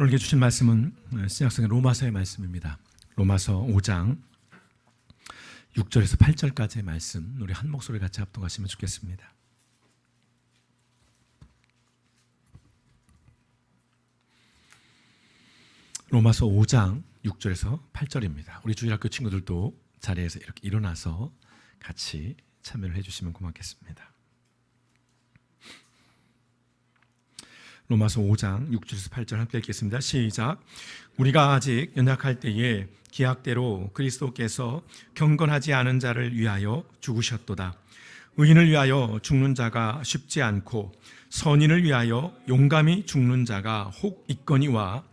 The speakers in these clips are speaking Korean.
오늘 주신 말씀은 신약성의 로마서의 말씀입니다. 로마서 5장 6절에서 8절까지의 말씀, 우리 한 목소리 같이 합독하시면 좋겠습니다. 로마서 5장 6절에서 8절입니다. 우리 주일학교 친구들도 자리에서 이렇게 일어나서 같이 참여를 해주시면 고맙겠습니다. 로마서 5장 6절에서 8절 함께 읽겠습니다. 시작. 우리가 아직 연약할 때에 기약대로 그리스도께서 경건하지 않은 자를 위하여 죽으셨도다. 의인을 위하여 죽는 자가 쉽지 않고 선인을 위하여 용감히 죽는 자가 혹 있거니와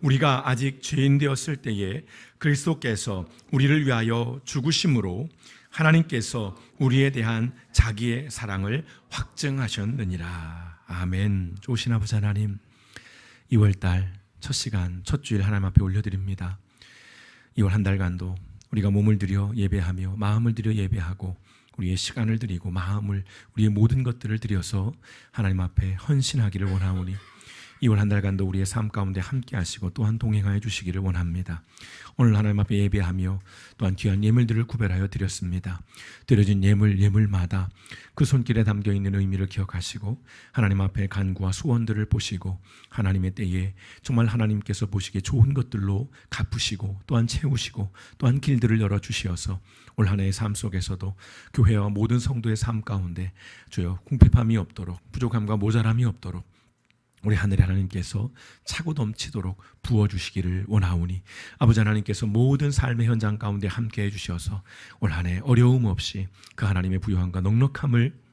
우리가 아직 죄인 되었을 때에 그리스도께서 우리를 위하여 죽으심으로 하나님께서 우리에 대한 자기의 사랑을 확증하셨느니라. 아멘. 좋으신 아버지 하나님, 2월달 첫 시간 첫 주일 하나님 앞에 올려드립니다. 2월 한 달간도 우리가 몸을 들여 예배하며 마음을 들여 예배하고 우리의 시간을 드리고 마음을, 우리의 모든 것들을 들여서 하나님 앞에 헌신하기를 원하오니 2월 한 달간도 우리의 삶 가운데 함께 하시고 또한 동행하여 주시기를 원합니다. 오늘 하나님 앞에 예배하며 또한 귀한 예물들을 구별하여 드렸습니다. 드려진 예물마다 그 손길에 담겨있는 의미를 기억하시고 하나님 앞에 간구와 소원들을 보시고 하나님의 때에 정말 하나님께서 보시기에 좋은 것들로 갚으시고 또한 채우시고 또한 길들을 열어주시어서 올 한 해의 삶 속에서도 교회와 모든 성도의 삶 가운데 주여 궁핍함이 없도록, 부족함과 모자람이 없도록 우리 하늘의 하나님께서 차고 넘치도록 부어주시기를 원하오니 아버지 하나님께서 모든 삶의 현장 가운데 함께해 주셔서 올 한 해 어려움 없이 그 하나님의 부요함과 넉넉함을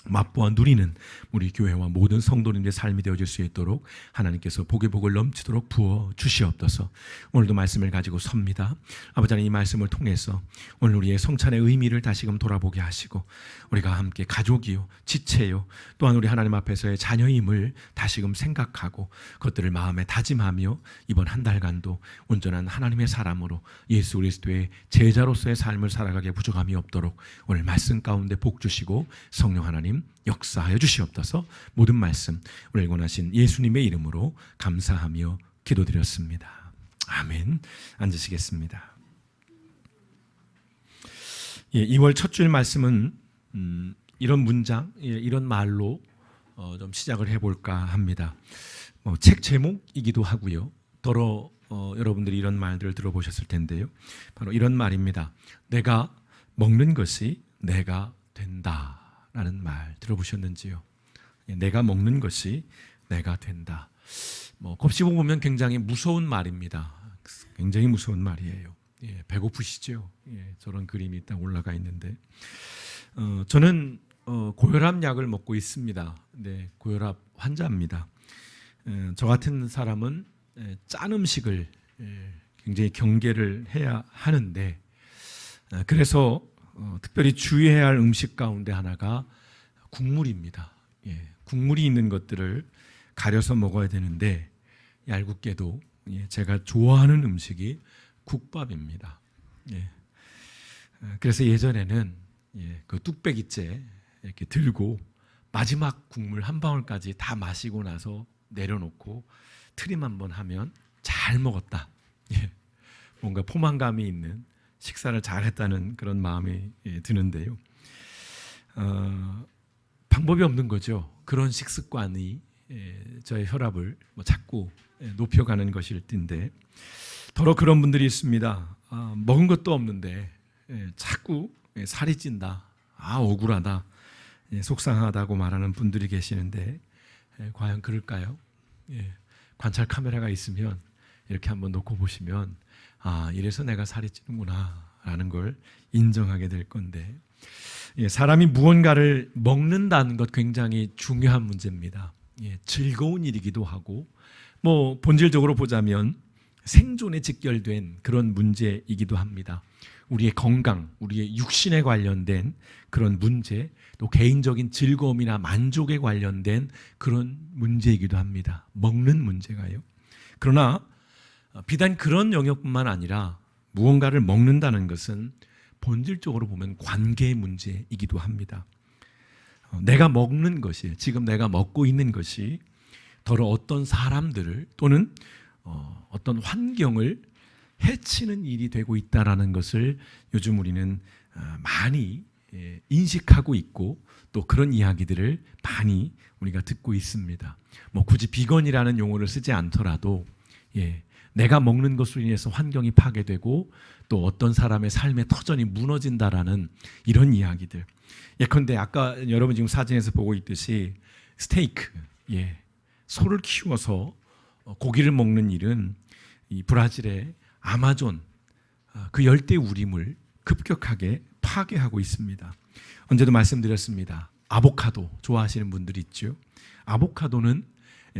맛보아 누리는 우리 교회와 모든 성도님들의 삶이 되어질 수 있도록 하나님께서 복의 복을 넘치도록 부어 주시옵소서. 오늘도 말씀을 가지고 섭니다. 아버지 하나님, 이 말씀을 통해서 오늘 우리의 성찬의 의미를 다시금 돌아보게 하시고 우리가 함께 가족이요 지체요 또한 우리 하나님 앞에서의 자녀임을 다시금 생각하고 그것들을 마음에 다짐하며 이번 한 달간도 온전한 하나님의 사람으로 예수 그리스도의 제자로서의 삶을 살아가게 부족함이 없도록 오늘 말씀 가운데 복 주시고 성령 하나님 역사하여 주시옵소서. 모든 말씀 오늘 권하신 예수님의 이름으로 감사하며 기도드렸습니다. 아멘. 앉으시겠습니다. 2월 첫 주일 말씀은 이런 문장, 이런 말로 좀 시작을 해볼까 합니다. 책 제목이기도 하고요. 더러 여러분들이 이런 말들을 들어보셨을 텐데요. 바로 이런 말입니다. 내가 먹는 것이 내가 된다 라는 말 들어보셨는지요? 내가 먹는 것이 내가 된다. 곱씹어 보면 굉장히 무서운 말입니다. 굉장히 무서운 말이에요. 배고프시죠? 저런 그림이 딱 올라가 있는데 저는 고혈압 약을 먹고 있습니다. 네, 고혈압 환자입니다. 저 같은 사람은 짠 음식을 굉장히 경계를 해야 하는데 그래서 특별히 주의해야 할 음식 가운데 하나가 국물입니다. 국물이 있는 것들을 가려서 먹어야 되는데 얄궂게도 제가 좋아하는 음식이 국밥입니다. 그래서 예전에는 그 뚝배기째 이렇게 들고 마지막 국물 한 방울까지 다 마시고 나서 내려놓고 트림 한번 하면 잘 먹었다. 뭔가 포만감이 있는 식사를 잘했다는 그런 마음이 드는데요. 방법이 없는 거죠. 그런 식습관이 저의 혈압을 자꾸 높여가는 것일 텐데 더러 그런 분들이 있습니다. 먹은 것도 없는데 자꾸 살이 찐다. 억울하다. 속상하다고 말하는 분들이 계시는데 과연 그럴까요? 관찰 카메라가 있으면 이렇게 한번 놓고 보시면 이래서 내가 살이 찌는구나 라는 걸 인정하게 될 건데 사람이 무언가를 먹는다는 것 굉장히 중요한 문제입니다. 즐거운 일이기도 하고 본질적으로 보자면 생존에 직결된 그런 문제이기도 합니다. 우리의 건강, 우리의 육신에 관련된 그런 문제, 또 개인적인 즐거움이나 만족에 관련된 그런 문제이기도 합니다. 먹는 문제가요. 그러나 비단 그런 영역뿐만 아니라 무언가를 먹는다는 것은 본질적으로 보면 관계의 문제이기도 합니다. 내가 먹는 것이, 지금 내가 먹고 있는 것이 더러 어떤 사람들을 또는 어떤 환경을 해치는 일이 되고 있다라는 것을 요즘 우리는 많이 인식하고 있고 또 그런 이야기들을 많이 우리가 듣고 있습니다. 뭐 굳이 비건이라는 용어를 쓰지 않더라도 내가 먹는 것으로 인해서 환경이 파괴되고 또 어떤 사람의 삶의 터전이 무너진다라는 이런 이야기들. 예컨대 아까 여러분 지금 사진에서 보고 있듯이 스테이크, 소를 키워서 고기를 먹는 일은 이 브라질의 아마존 그 열대 우림을 급격하게 파괴하고 있습니다. 언제도 말씀드렸습니다. 아보카도 좋아하시는 분들이 있죠. 아보카도는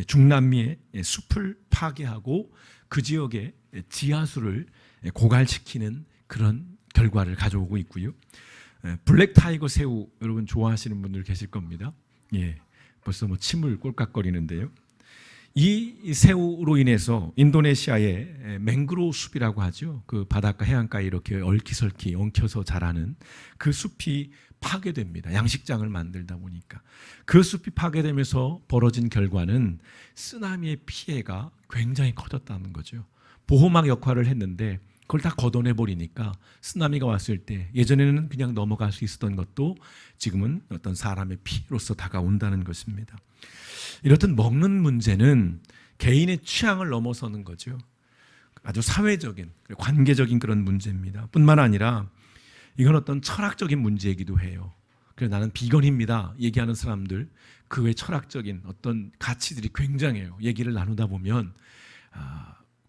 중남미의 숲을 파괴하고 그 지역의 지하수를 고갈시키는 그런 결과를 가져오고 있고요. 블랙 타이거 새우 여러분 좋아하시는 분들 계실 겁니다. 벌써 뭐 침을 꼴깍거리는데요. 이 새우로 인해서 인도네시아의 맹그로우 숲이라고 하죠. 그 바닷가 해안가에 이렇게 얽히설키 엉켜서 자라는 그 숲이 파괴됩니다. 양식장을 만들다 보니까 그 숲이 파괴되면서 벌어진 결과는 쓰나미의 피해가 굉장히 커졌다는 거죠. 보호막 역할을 했는데 그걸 다 걷어내버리니까 쓰나미가 왔을 때 예전에는 그냥 넘어갈 수 있었던 것도 지금은 어떤 사람의 피해로서 다가온다는 것입니다. 이렇듯 먹는 문제는 개인의 취향을 넘어서는 거죠. 아주 사회적인, 관계적인 그런 문제입니다. 뿐만 아니라 이건 어떤 철학적인 문제이기도 해요. 그래서 나는 비건입니다 얘기하는 사람들 그 외 철학적인 어떤 가치들이 굉장해요. 얘기를 나누다 보면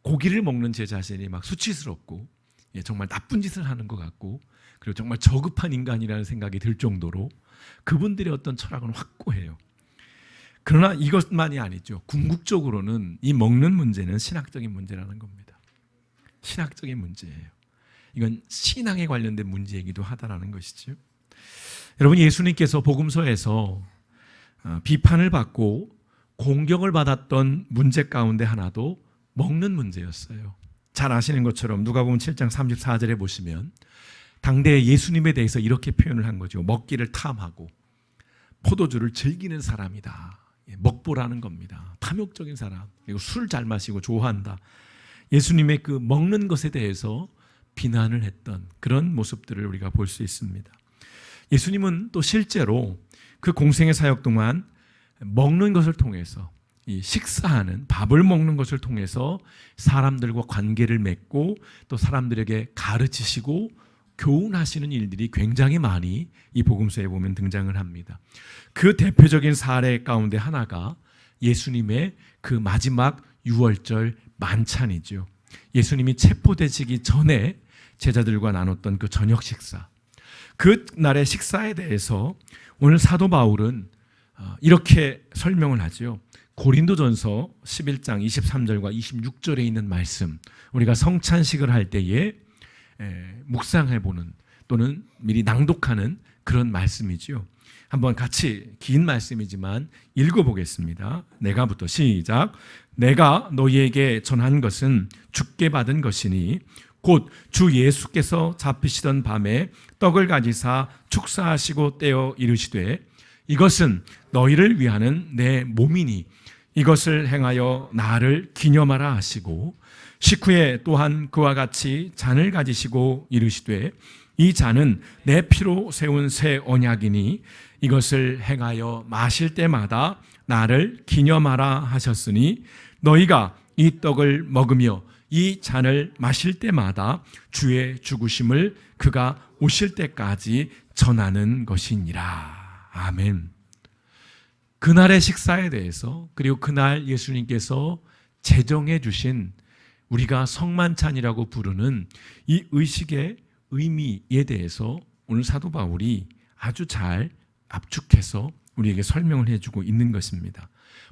고기를 먹는 제 자신이 막 수치스럽고 정말 나쁜 짓을 하는 것 같고 그리고 정말 저급한 인간이라는 생각이 들 정도로 그분들의 어떤 철학은 확고해요. 그러나 이것만이 아니죠. 궁극적으로는 이 먹는 문제는 신학적인 문제라는 겁니다. 신학적인 문제예요. 이건 신앙에 관련된 문제이기도 하다라는 것이죠. 여러분 예수님께서 복음서에서 비판을 받고 공격을 받았던 문제 가운데 하나도 먹는 문제였어요. 잘 아시는 것처럼 누가복음 7장 34절에 보시면 당대의 예수님에 대해서 이렇게 표현을 한 거죠. 먹기를 탐하고 포도주를 즐기는 사람이다. 먹보라는 겁니다. 탐욕적인 사람, 그리고 술 잘 마시고 좋아한다. 예수님의 그 먹는 것에 대해서 비난을 했던 그런 모습들을 우리가 볼 수 있습니다. 예수님은 또 실제로 그 공생의 사역 동안 먹는 것을 통해서 이 식사하는 밥을 먹는 것을 통해서 사람들과 관계를 맺고 또 사람들에게 가르치시고 교훈하시는 일들이 굉장히 많이 이 복음서에 보면 등장을 합니다. 그 대표적인 사례 가운데 하나가 예수님의 그 마지막 유월절 만찬이죠. 예수님이 체포되시기 전에 제자들과 나눴던 그 저녁 식사. 그 날의 식사에 대해서 오늘 사도 바울은 이렇게 설명을 하죠. 고린도전서 11장 23절과 26절에 있는 말씀, 우리가 성찬식을 할 때에 묵상해보는 또는 미리 낭독하는 그런 말씀이죠. 한번 같이 긴 말씀이지만 읽어보겠습니다. 내가부터 시작. 내가 너희에게 전한 것은 주께 받은 것이니 곧 주 예수께서 잡히시던 밤에 떡을 가지사 축사하시고 떼어 이르시되 이것은 너희를 위하는 내 몸이니 이것을 행하여 나를 기념하라 하시고 식후에 또한 그와 같이 잔을 가지시고 이르시되 이 잔은 내 피로 세운 새 언약이니 이것을 행하여 마실 때마다 나를 기념하라 하셨으니 너희가 이 떡을 먹으며 이 잔을 마실 때마다 주의 죽으심을 그가 오실 때까지 전하는 것이니라. 아멘. 그날의 식사에 대해서 그리고 그날 예수님께서 제정해 주신 우리가 성만찬이라고 부르는 이 의식의 의미에 대해서 오늘 사도 바울이 아주 잘 압축해서 우리에게 설명을 해주고 있는 것입니다.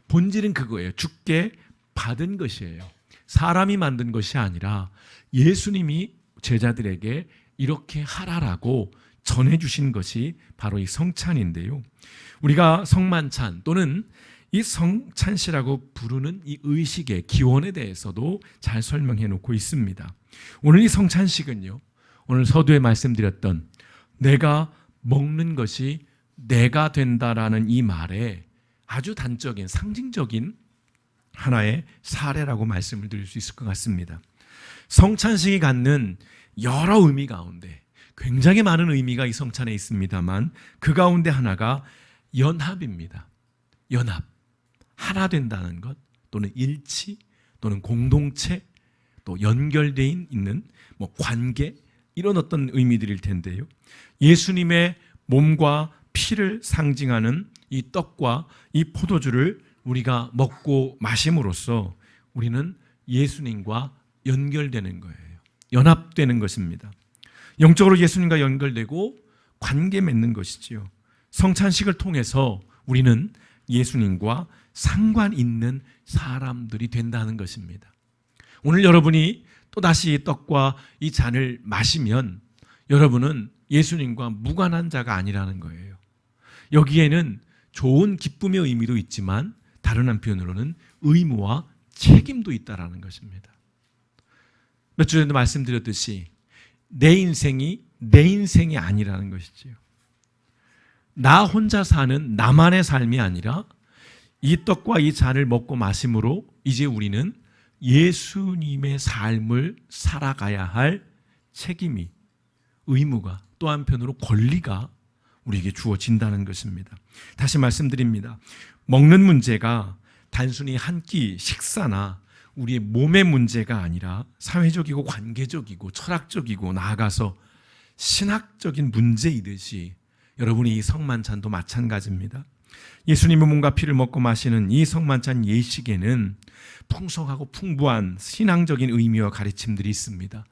본질은 그거예요. 주께 받은 것이에요. 사람이 만든 것이 아니라 예수님이 제자들에게 이렇게 하라라고 전해주신 것이 바로 이 성찬인데요. 우리가 성만찬 또는 이 성찬시라고 부르는 이 의식의 기원에 대해서도 잘 설명해 놓고 있습니다. 오늘 이 성찬식은요, 오늘 서두에 말씀드렸던 내가 먹는 것이 내가 된다라는 이 말에 아주 단적인 상징적인 하나의 사례라고 말씀을 드릴 수 있을 것 같습니다. 성찬식이 갖는 여러 의미 가운데 굉장히 많은 의미가 이 성찬에 있습니다만 그 가운데 하나가 연합입니다. 연합, 하나 된다는 것, 또는 일치, 또는 공동체, 또 연결되어 있는 관계, 이런 어떤 의미들일 텐데요. 예수님의 몸과 피를 상징하는 이 떡과 이 포도주를 우리가 먹고 마심으로써 우리는 예수님과 연결되는 거예요. 연합되는 것입니다. 영적으로 예수님과 연결되고 관계 맺는 것이지요. 성찬식을 통해서 우리는 예수님과 상관 있는 사람들이 된다는 것입니다. 오늘 여러분이 또다시 이 떡과 이 잔을 마시면 여러분은 예수님과 무관한 자가 아니라는 거예요. 여기에는 좋은 기쁨의 의미도 있지만 다른 한편으로는 의무와 책임도 있다는 것입니다. 몇 주 전에도 말씀드렸듯이 내 인생이 아니라는 것이지요. 나 혼자 사는 나만의 삶이 아니라 이 떡과 이 잔을 먹고 마심으로 이제 우리는 예수님의 삶을 살아가야 할 책임이, 의무가, 또 한편으로 권리가 우리에게 주어진다는 것입니다. 다시 말씀드립니다. 먹는 문제가 단순히 한 끼 식사나 우리의 몸의 문제가 아니라 사회적이고 관계적이고 철학적이고 나아가서 신학적인 문제이듯이 여러분이 이 성만찬도 마찬가지입니다. 예수님의 몸과 피를 먹고 마시는 이 성만찬 예식에는 풍성하고 풍부한 신앙적인 의미와 가르침들이 있습니다.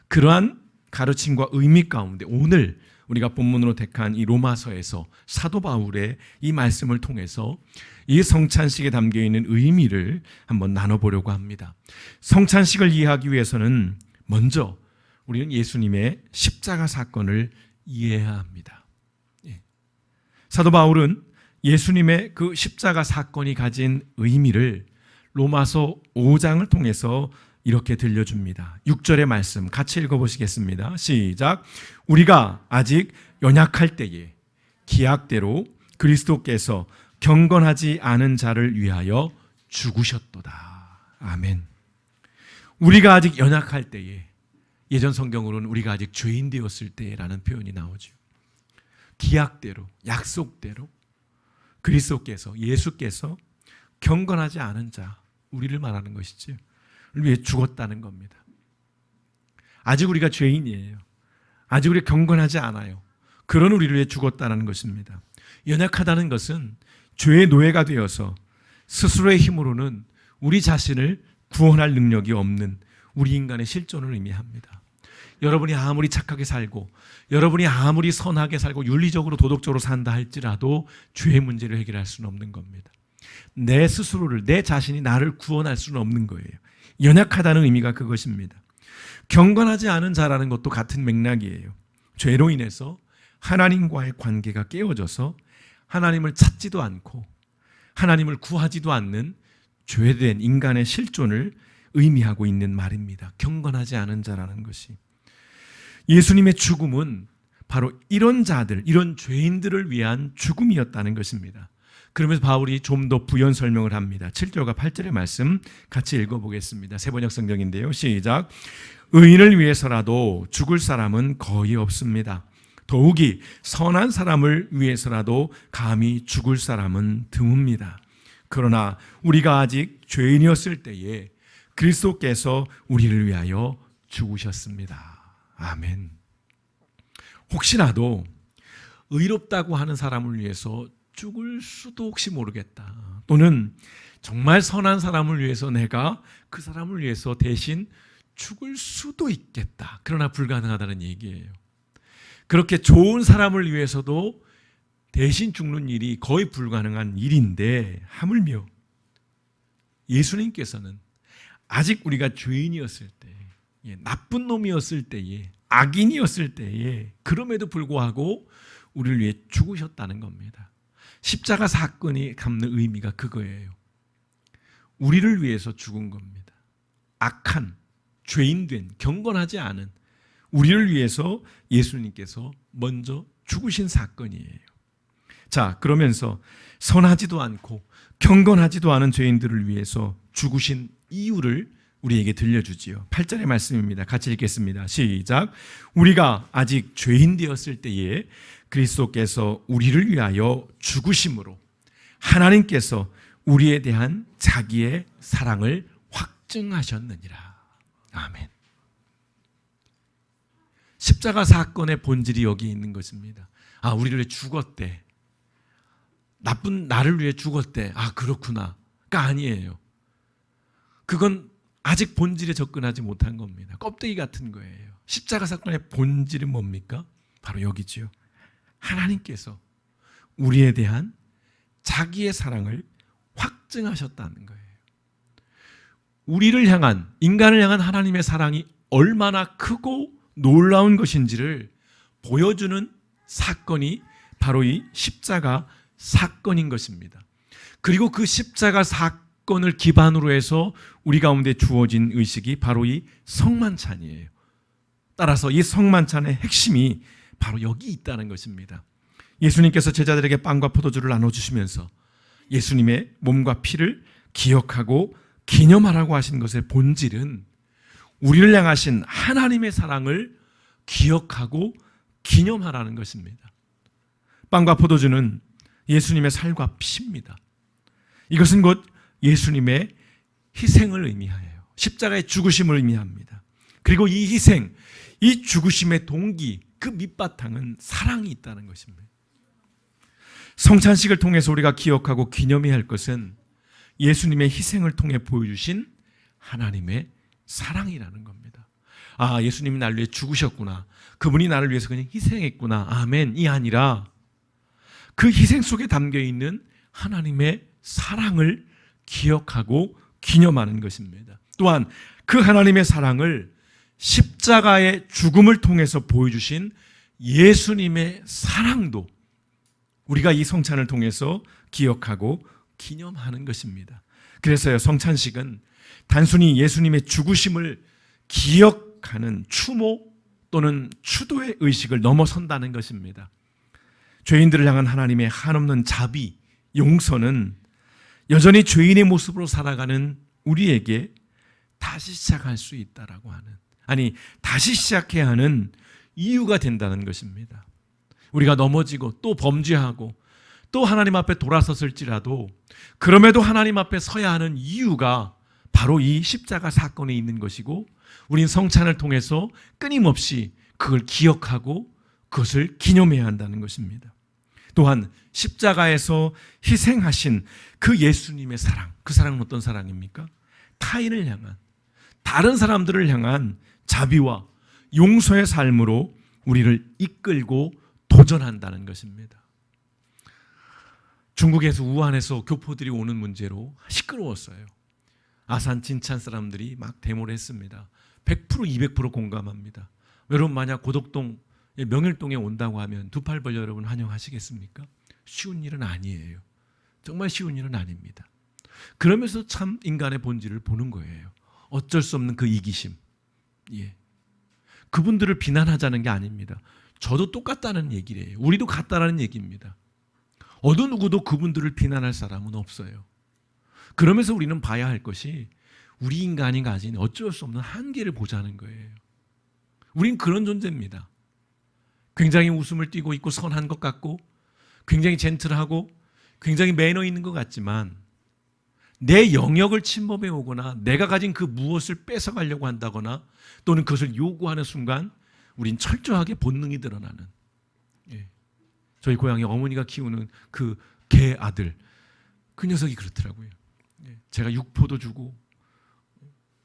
그러한 가르침과 의미 가운데 오늘 우리가 본문으로 택한 이 로마서에서 사도 바울의 이 말씀을 통해서 이 성찬식에 담겨있는 의미를 한번 나눠보려고 합니다. 성찬식을 이해하기 위해서는 먼저 우리는 예수님의 십자가 사건을 이해해야 합니다. 사도 바울은 예수님의 그 십자가 사건이 가진 의미를 로마서 5장을 통해서 이렇게 들려줍니다. 6절의 말씀 같이 읽어보시겠습니다. 시작. 우리가 아직 연약할 때에 기약대로 그리스도께서 경건하지 않은 자를 위하여 죽으셨도다. 아멘. 우리가 아직 연약할 때에, 예전 성경으로는 우리가 아직 죄인 되었을 때라는 표현이 나오죠. 기약대로, 약속대로 그리스도께서, 예수께서 경건하지 않은 자, 우리를 말하는 것이죠. 위해 죽었다는 겁니다. 아직 우리가 죄인이에요. 아직 우리가 경건하지 않아요. 그런 우리를 위해 죽었다는 것입니다. 연약하다는 것은 죄의 노예가 되어서 스스로의 힘으로는 우리 자신을 구원할 능력이 없는 우리 인간의 실존을 의미합니다. 여러분이 아무리 착하게 살고 여러분이 아무리 선하게 살고 윤리적으로 도덕적으로 산다 할지라도 죄의 문제를 해결할 수는 없는 겁니다. 내 스스로를, 내 자신이 나를 구원할 수는 없는 거예요. 연약하다는 의미가 그것입니다. 경건하지 않은 자라는 것도 같은 맥락이에요. 죄로 인해서 하나님과의 관계가 깨어져서 하나님을 찾지도 않고 하나님을 구하지도 않는 죄된 인간의 실존을 의미하고 있는 말입니다. 경건하지 않은 자라는 것이. 예수님의 죽음은 바로 이런 자들, 이런 죄인들을 위한 죽음이었다는 것입니다. 그러면서 바울이 좀 더 부연 설명을 합니다. 7절과 8절의 말씀 같이 읽어보겠습니다. 세번역 성경인데요. 시작. 의인을 위해서라도 죽을 사람은 거의 없습니다. 더욱이 선한 사람을 위해서라도 감히 죽을 사람은 드뭅니다. 그러나 우리가 아직 죄인이었을 때에 그리스도께서 우리를 위하여 죽으셨습니다. 아멘. 혹시라도 의롭다고 하는 사람을 위해서 죽을 수도 혹시 모르겠다. 또는 정말 선한 사람을 위해서 내가 그 사람을 위해서 대신 죽을 수도 있겠다. 그러나 불가능하다는 얘기예요. 그렇게 좋은 사람을 위해서도 대신 죽는 일이 거의 불가능한 일인데 하물며 예수님께서는 아직 우리가 죄인이었을 때, 나쁜 놈이었을 때에, 악인이었을 때에 그럼에도 불구하고 우리를 위해 죽으셨다는 겁니다. 십자가 사건이 갖는 의미가 그거예요. 우리를 위해서 죽은 겁니다. 악한, 죄인된, 경건하지 않은 우리를 위해서 예수님께서 먼저 죽으신 사건이에요. 자, 그러면서 선하지도 않고 경건하지도 않은 죄인들을 위해서 죽으신 이유를 우리에게 들려주지요. 8절의 말씀입니다. 같이 읽겠습니다. 시작. 우리가 아직 죄인 되었을 때에 그리스도께서 우리를 위하여 죽으심으로 하나님께서 우리에 대한 자기의 사랑을 확증하셨느니라. 아멘. 십자가 사건의 본질이 여기 있는 것입니다. 아, 우리를 위해 죽었대. 나쁜 나를 위해 죽었대. 아, 그렇구나. 가 아니에요. 그건 아직 본질에 접근하지 못한 겁니다. 껍데기 같은 거예요. 십자가 사건의 본질은 뭡니까? 바로 여기지요. 하나님께서 우리에 대한 자기의 사랑을 확증하셨다는 거예요. 우리를 향한, 인간을 향한 하나님의 사랑이 얼마나 크고 놀라운 것인지를 보여주는 사건이 바로 이 십자가 사건인 것입니다. 그리고 그 십자가 사건을 기반으로 해서 우리 가운데 주어진 의식이 바로 이 성만찬이에요. 따라서 이 성만찬의 핵심이 바로 여기 있다는 것입니다. 예수님께서 제자들에게 빵과 포도주를 나눠주시면서 예수님의 몸과 피를 기억하고 기념하라고 하신 것의 본질은 우리를 향하신 하나님의 사랑을 기억하고 기념하라는 것입니다. 빵과 포도주는 예수님의 살과 피입니다. 이것은 곧 예수님의 희생을 의미해요. 십자가의 죽으심을 의미합니다. 그리고 이 희생, 이 죽으심의 동기, 그 밑바탕은 사랑이 있다는 것입니다. 성찬식을 통해서 우리가 기억하고 기념해야 할 것은 예수님의 희생을 통해 보여주신 하나님의 사랑이라는 겁니다. 아, 예수님이 나를 위해 죽으셨구나. 그분이 나를 위해서 그냥 희생했구나. 아멘이 아니라 그 희생 속에 담겨있는 하나님의 사랑을 기억하고 기념하는 것입니다. 또한 그 하나님의 사랑을 십자가의 죽음을 통해서 보여주신 예수님의 사랑도 우리가 이 성찬을 통해서 기억하고 기념하는 것입니다. 그래서요, 성찬식은 단순히 예수님의 죽으심을 기억하는 추모 또는 추도의 의식을 넘어선다는 것입니다. 죄인들을 향한 하나님의 한없는 자비, 용서는 여전히 죄인의 모습으로 살아가는 우리에게 다시 시작할 수 있다라고 하는, 아니 다시 시작해야 하는 이유가 된다는 것입니다. 우리가 넘어지고 또 범죄하고 또 하나님 앞에 돌아섰을지라도 그럼에도 하나님 앞에 서야 하는 이유가 바로 이 십자가 사건에 있는 것이고, 우린 성찬을 통해서 끊임없이 그걸 기억하고 그것을 기념해야 한다는 것입니다. 또한 십자가에서 희생하신 그 예수님의 사랑, 그 사랑은 어떤 사랑입니까? 타인을 향한, 다른 사람들을 향한 자비와 용서의 삶으로 우리를 이끌고 도전한다는 것입니다. 중국에서 우한에서 교포들이 오는 문제로 시끄러웠어요. 아산 진찬 사람들이 막 데모를 했습니다. 100% 200% 공감합니다. 여러분 만약 고덕동 명일동에 온다고 하면 두 팔 벌려 여러분 환영하시겠습니까? 쉬운 일은 아니에요. 정말 쉬운 일은 아닙니다. 그러면서 참 인간의 본질을 보는 거예요. 어쩔 수 없는 그 이기심. 예. 그분들을 비난하자는 게 아닙니다. 저도 똑같다는 얘기래요. 우리도 같다라는 얘기입니다. 어느 누구도 그분들을 비난할 사람은 없어요. 그러면서 우리는 봐야 할 것이 우리 인간이 가진 어쩔 수 없는 한계를 보자는 거예요. 우린 그런 존재입니다. 굉장히 웃음을 띠고 있고 선한 것 같고 굉장히 젠틀하고 굉장히 매너 있는 것 같지만 내 영역을 침범해 오거나 내가 가진 그 무엇을 뺏어가려고 한다거나 또는 그것을 요구하는 순간 우린 철저하게 본능이 드러나는, 예. 저희 고향에 어머니가 키우는 그 개 아들, 그 녀석이 그렇더라고요. 예. 제가 육포도 주고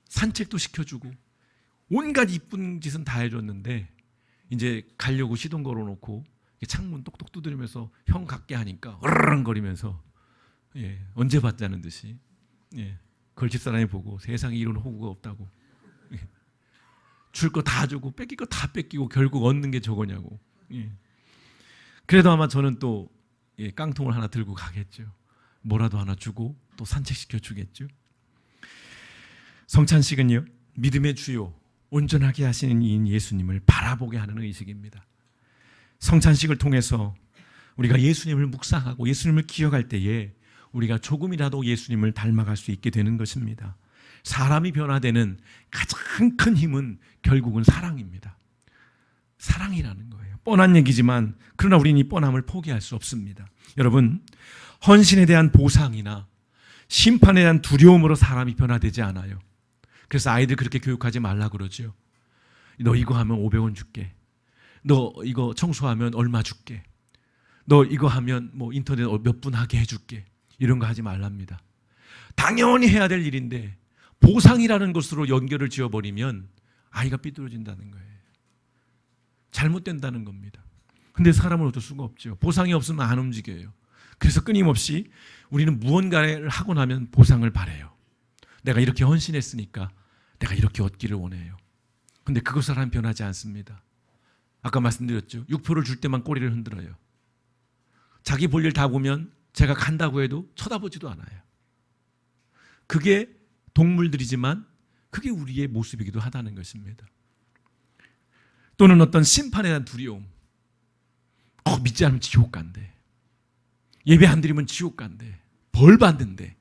산책도 시켜주고 온갖 이쁜 짓은 다 해줬는데 이제 가려고 시동 걸어놓고 창문 똑똑 두드리면서 형 갖게 하니까 어르렁거리면서, 예, 언제 봤다는 듯이, 예, 그걸 집사람이 보고 세상에 이런 호구가 없다고, 예, 줄 거 다 주고 뺏길 거 다 뺏기고 결국 얻는 게 저거냐고, 예. 그래도 아마 저는 또, 예, 깡통을 하나 들고 가겠죠. 뭐라도 하나 주고 또 산책시켜 주겠죠. 성찬식은요, 믿음의 주요 온전하게 하시는 이인 예수님을 바라보게 하는 의식입니다. 성찬식을 통해서 우리가 예수님을 묵상하고 예수님을 기억할 때에 우리가 조금이라도 예수님을 닮아갈 수 있게 되는 것입니다. 사람이 변화되는 가장 큰 힘은 결국은 사랑입니다. 사랑이라는 거예요. 뻔한 얘기지만 그러나 우리는 이 뻔함을 포기할 수 없습니다. 여러분, 헌신에 대한 보상이나 심판에 대한 두려움으로 사람이 변화되지 않아요. 그래서 아이들 그렇게 교육하지 말라 그러죠. 너 이거 하면 500원 줄게. 너 이거 청소하면 얼마 줄게. 너 이거 하면 뭐 인터넷 몇 분 하게 해줄게. 이런 거 하지 말랍니다. 당연히 해야 될 일인데 보상이라는 것으로 연결을 지어버리면 아이가 삐뚤어진다는 거예요. 잘못된다는 겁니다. 근데 사람은 어쩔 수가 없죠. 보상이 없으면 안 움직여요. 그래서 끊임없이 우리는 무언가를 하고 나면 보상을 바라요. 내가 이렇게 헌신했으니까 내가 이렇게 얻기를 원해요. 근데 그것 사람 변하지 않습니다. 아까 말씀드렸죠. 6표를 줄 때만 꼬리를 흔들어요. 자기 볼 일 다 보면 제가 간다고 해도 쳐다보지도 않아요. 그게 동물들이지만 그게 우리의 모습이기도 하다는 것입니다. 또는 어떤 심판에 대한 두려움. 믿지 않으면 지옥 간대. 예배 안 드리면 지옥 간대. 벌 받는데.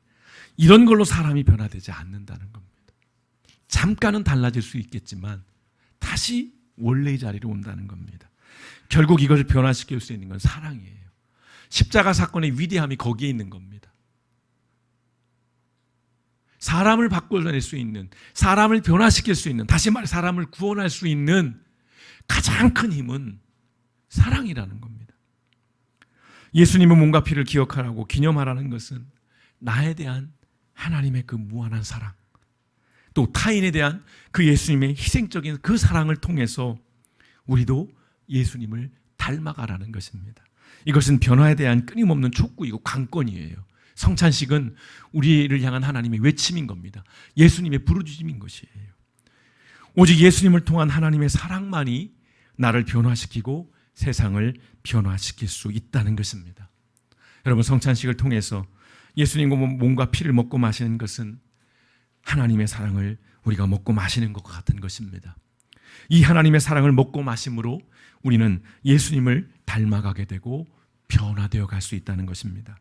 이런 걸로 사람이 변화되지 않는다는 겁니다. 잠깐은 달라질 수 있겠지만 다시 원래의 자리로 온다는 겁니다. 결국 이것을 변화시킬 수 있는 건 사랑이에요. 십자가 사건의 위대함이 거기에 있는 겁니다. 사람을 바꿔낼 수 있는, 사람을 변화시킬 수 있는, 다시 말해 사람을 구원할 수 있는 가장 큰 힘은 사랑이라는 겁니다. 예수님의 몸과 피를 기억하라고 기념하라는 것은 나에 대한 하나님의 그 무한한 사랑, 또 타인에 대한 그 예수님의 희생적인 그 사랑을 통해서 우리도 예수님을 닮아가라는 것입니다. 이것은 변화에 대한 끊임없는 촉구이고 관건이에요. 성찬식은 우리를 향한 하나님의 외침인 겁니다. 예수님의 부르짖음인 것이에요. 오직 예수님을 통한 하나님의 사랑만이 나를 변화시키고 세상을 변화시킬 수 있다는 것입니다. 여러분, 성찬식을 통해서 예수님과 몸과 피를 먹고 마시는 것은 하나님의 사랑을 우리가 먹고 마시는 것과 같은 것입니다. 이 하나님의 사랑을 먹고 마심으로 우리는 예수님을 닮아가게 되고 변화되어 갈 수 있다는 것입니다.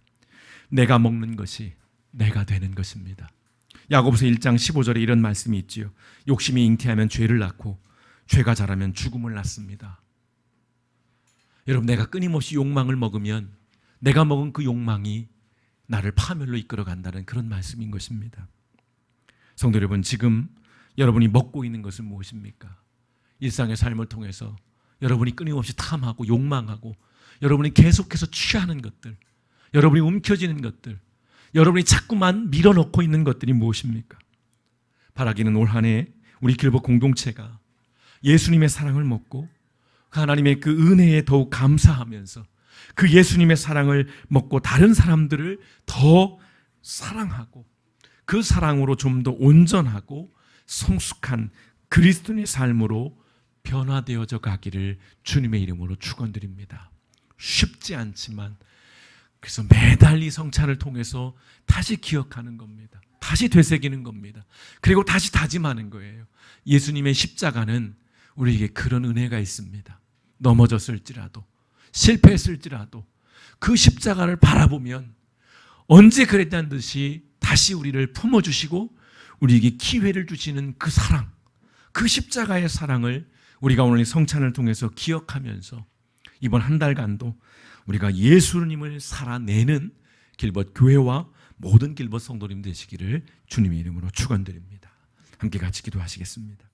내가 먹는 것이 내가 되는 것입니다. 야고보서 1장 15절에 이런 말씀이 있지요. 욕심이 잉태하면 죄를 낳고 죄가 자라면 죽음을 낳습니다. 여러분, 내가 끊임없이 욕망을 먹으면 내가 먹은 그 욕망이 나를 파멸로 이끌어 간다는 그런 말씀인 것입니다. 성도 여러분, 지금 여러분이 먹고 있는 것은 무엇입니까? 일상의 삶을 통해서 여러분이 끊임없이 탐하고 욕망하고 여러분이 계속해서 취하는 것들, 여러분이 움켜쥐는 것들, 여러분이 자꾸만 밀어넣고 있는 것들이 무엇입니까? 바라기는 올 한 해 우리 길복 공동체가 예수님의 사랑을 먹고 하나님의 그 은혜에 더욱 감사하면서 그 예수님의 사랑을 먹고 다른 사람들을 더 사랑하고 그 사랑으로 좀 더 온전하고 성숙한 그리스도인의 삶으로 변화되어져 가기를 주님의 이름으로 축원드립니다. 쉽지 않지만 그래서 매달 이 성찬을 통해서 다시 기억하는 겁니다. 다시 되새기는 겁니다. 그리고 다시 다짐하는 거예요. 예수님의 십자가는 우리에게 그런 은혜가 있습니다. 넘어졌을지라도 실패했을지라도 그 십자가를 바라보면 언제 그랬다는 듯이 다시 우리를 품어주시고 우리에게 기회를 주시는 그 사랑, 그 십자가의 사랑을 우리가 오늘 이 성찬을 통해서 기억하면서 이번 한 달간도 우리가 예수님을 살아내는 길벗 교회와 모든 길벗 성도님 되시기를 주님의 이름으로 축원드립니다. 함께 같이 기도하시겠습니다.